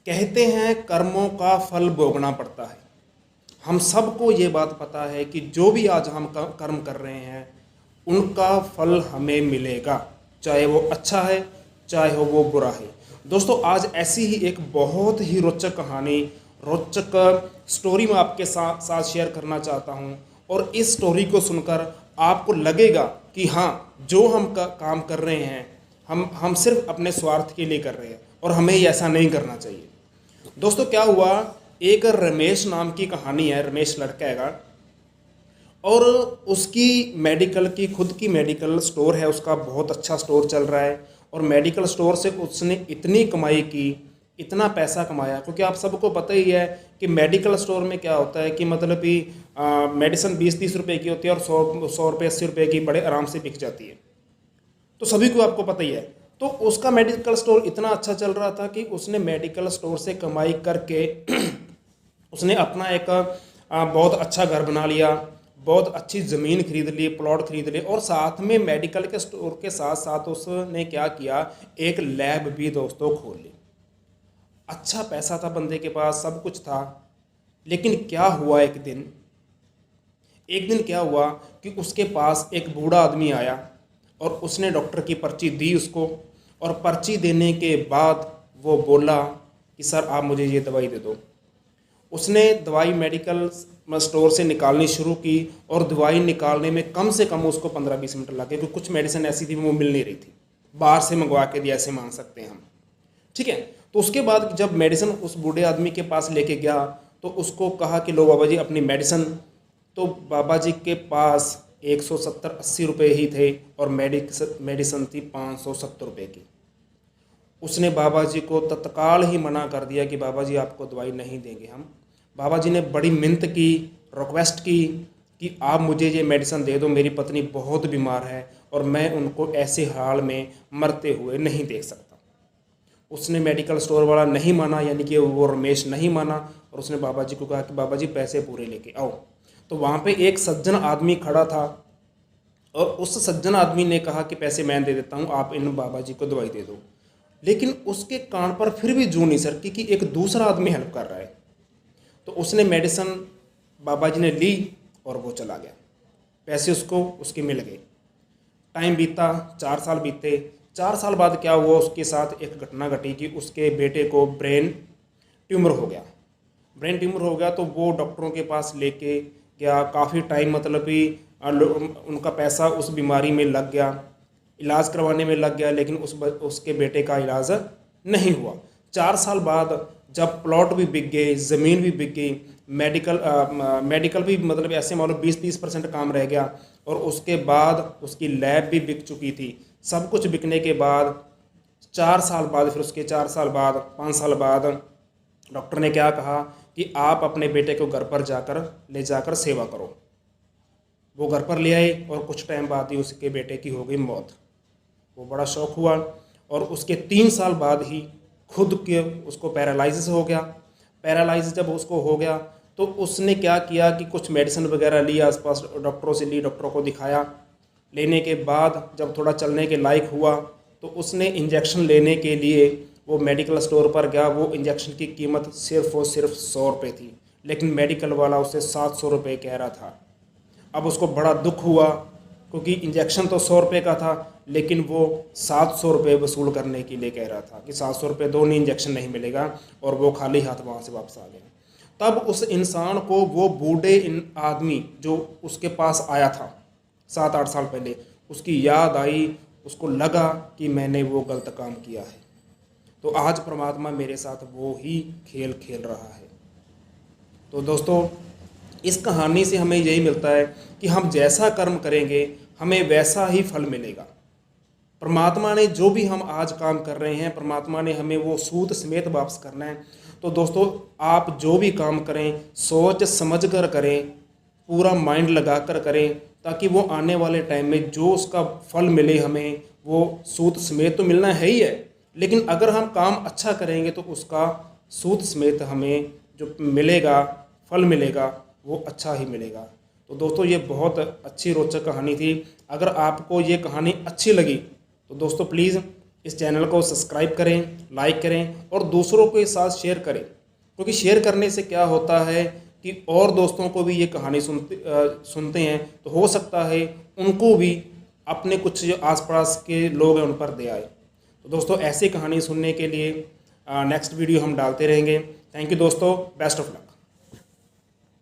कहते हैं कर्मों का फल भोगना पड़ता है। हम सबको ये बात पता है कि जो भी आज हम कर्म कर रहे हैं उनका फल हमें मिलेगा, चाहे वो अच्छा है चाहे हो वो बुरा है। दोस्तों, आज ऐसी ही एक बहुत ही रोचक कहानी, रोचक स्टोरी मैं आपके साथ शेयर करना चाहता हूँ। और इस स्टोरी को सुनकर आपको लगेगा कि हाँ, जो हम काम कर रहे हैं हम सिर्फ अपने स्वार्थ के लिए कर रहे हैं और हमें ऐसा नहीं करना चाहिए। दोस्तों, क्या हुआ, एक रमेश नाम की कहानी है। रमेश लड़का हैगा और उसकी मेडिकल की खुद की मेडिकल स्टोर है, उसका बहुत अच्छा स्टोर चल रहा है। और मेडिकल स्टोर से उसने इतनी कमाई की, इतना पैसा कमाया, क्योंकि आप सबको पता ही है कि मेडिकल स्टोर में क्या होता है कि मतलब कि मेडिसिन 20-30 रुपए की होती है और 100 रुपये 80 रुपये की बड़े आराम से बिक जाती है। तो सभी को आपको पता ही है। तो उसका मेडिकल स्टोर इतना अच्छा चल रहा था कि उसने मेडिकल स्टोर से कमाई करके उसने अपना एक बहुत अच्छा घर बना लिया, बहुत अच्छी ज़मीन खरीद ली, प्लॉट खरीद लिए, और साथ में मेडिकल के स्टोर के साथ साथ उसने क्या किया, एक लैब भी दोस्तों खोल ली। अच्छा पैसा था बंदे के पास, सब कुछ था। लेकिन क्या हुआ, एक दिन क्या हुआ कि उसके पास एक बूढ़ा आदमी आया और उसने डॉक्टर की पर्ची दी उसको। और पर्ची देने के बाद वो बोला कि सर आप मुझे ये दवाई दे दो। उसने दवाई मेडिकल स्टोर से निकालनी शुरू की और दवाई निकालने में कम से कम उसको 15-20 मिनट लगे, क्योंकि कुछ मेडिसिन ऐसी थी वो मिल नहीं रही थी, बाहर से मंगवा के दिया, ऐसे मान सकते हैं हम। ठीक है। तो उसके बाद जब मेडिसिन उस बूढ़े आदमी के पास लेके गया तो उसको कहा कि लो बाबा जी अपनी मेडिसिन। तो बाबा जी के पास 170-80 रुपये ही थे और मेडिसिन थी 570 रुपये की। उसने बाबा जी को तत्काल ही मना कर दिया कि बाबा जी आपको दवाई नहीं देंगे हम। बाबा जी ने बड़ी मिन्नत की, रिक्वेस्ट की कि आप मुझे ये मेडिसिन दे दो, मेरी पत्नी बहुत बीमार है और मैं उनको ऐसे हाल में मरते हुए नहीं देख सकता। उसने मेडिकल स्टोर वाला नहीं माना, यानी कि वो रमेश नहीं माना, और उसने बाबा जी को कहा कि बाबा जी पैसे पूरे लेके आओ। तो वहाँ पे एक सज्जन आदमी खड़ा था और उस सज्जन आदमी ने कहा कि पैसे मैं दे देता हूँ, आप इन बाबा जी को दवाई दे दो। लेकिन उसके कान पर फिर भी जू नहीं सरकी कि एक दूसरा आदमी हेल्प कर रहा है। तो उसने मेडिसिन बाबा जी ने ली और वो चला गया, पैसे उसको उसके मिल गए। टाइम बीता, 4 साल बीते। 4 साल बाद क्या हुआ, उसके साथ एक घटना घटी कि उसके बेटे को ब्रेन ट्यूमर हो गया। ब्रेन ट्यूमर हो गया तो वो डॉक्टरों के पास लेके गया, काफ़ी टाइम मतलब कि उनका पैसा उस बीमारी में लग गया, इलाज करवाने में लग गया, लेकिन उसके बेटे का इलाज नहीं हुआ। 4 साल बाद जब प्लॉट भी बिक गए, ज़मीन भी बिक गई, मेडिकल भी मतलब ऐसे मान लो 20-30% काम रह गया, और उसके बाद उसकी लैब भी बिक चुकी थी। सब कुछ बिकने के बाद 4 साल बाद, फिर उसके 4 साल बाद, 5 साल बाद डॉक्टर ने क्या कहा कि आप अपने बेटे को घर पर ले जाकर सेवा करो। वो घर पर ले आए और कुछ टाइम बाद ही उसके बेटे की हो गई मौत। वो बड़ा शौक हुआ और उसके 3 साल बाद ही खुद के उसको पैरालाइसिस हो गया। पैरालाइसिस जब उसको हो गया तो उसने क्या किया कि कुछ मेडिसिन वगैरह ली, आसपास डॉक्टरों से ली, डॉक्टरों को दिखाया। लेने के बाद जब थोड़ा चलने के लायक हुआ तो उसने इंजेक्शन लेने के लिए वो मेडिकल स्टोर पर गया। वो इंजेक्शन की कीमत सिर्फ और सिर्फ 100 रुपये थी, लेकिन मेडिकल वाला उसे 700 रुपये कह रहा था। अब उसको बड़ा दुख हुआ क्योंकि इंजेक्शन तो 100 रुपये का था, लेकिन वो 700 रुपये वसूल करने के लिए कह रहा था कि 700 रुपये दो, नहीं इंजेक्शन नहीं मिलेगा, और वो खाली हाथ वहाँ से वापस आ गया। तब उस इंसान को वो बूढ़े आदमी जो उसके पास आया था 7-8 साल पहले, उसकी याद आई। उसको लगा कि मैंने वो गलत काम किया है, तो आज परमात्मा मेरे साथ वो ही खेल खेल रहा है। तो दोस्तों, इस कहानी से हमें यही मिलता है कि हम जैसा कर्म करेंगे हमें वैसा ही फल मिलेगा। परमात्मा ने जो भी हम आज काम कर रहे हैं, परमात्मा ने हमें वो सूद समेत वापस करना है। तो दोस्तों, आप जो भी काम करें सोच समझ कर करें, पूरा माइंड लगा कर करें, ताकि वो आने वाले टाइम में जो उसका फल मिले हमें, वो सूद समेत तो मिलना है ही है, लेकिन अगर हम काम अच्छा करेंगे तो उसका सूद समेत हमें जो मिलेगा, फल मिलेगा, वो अच्छा ही मिलेगा। तो दोस्तों, ये बहुत अच्छी रोचक कहानी थी। अगर आपको ये कहानी अच्छी लगी तो दोस्तों प्लीज़ इस चैनल को सब्सक्राइब करें, लाइक करें और दूसरों के साथ शेयर करें, क्योंकि शेयर करने से क्या होता है कि और दोस्तों को भी ये कहानी सुनते हैं तो हो सकता है उनको भी अपने कुछ जो आसपास के लोग हैं उन पर दे आए। तो दोस्तों ऐसी कहानी सुनने के लिए नेक्स्ट वीडियो हम डालते रहेंगे। थैंक यू दोस्तों, बेस्ट ऑफ लक।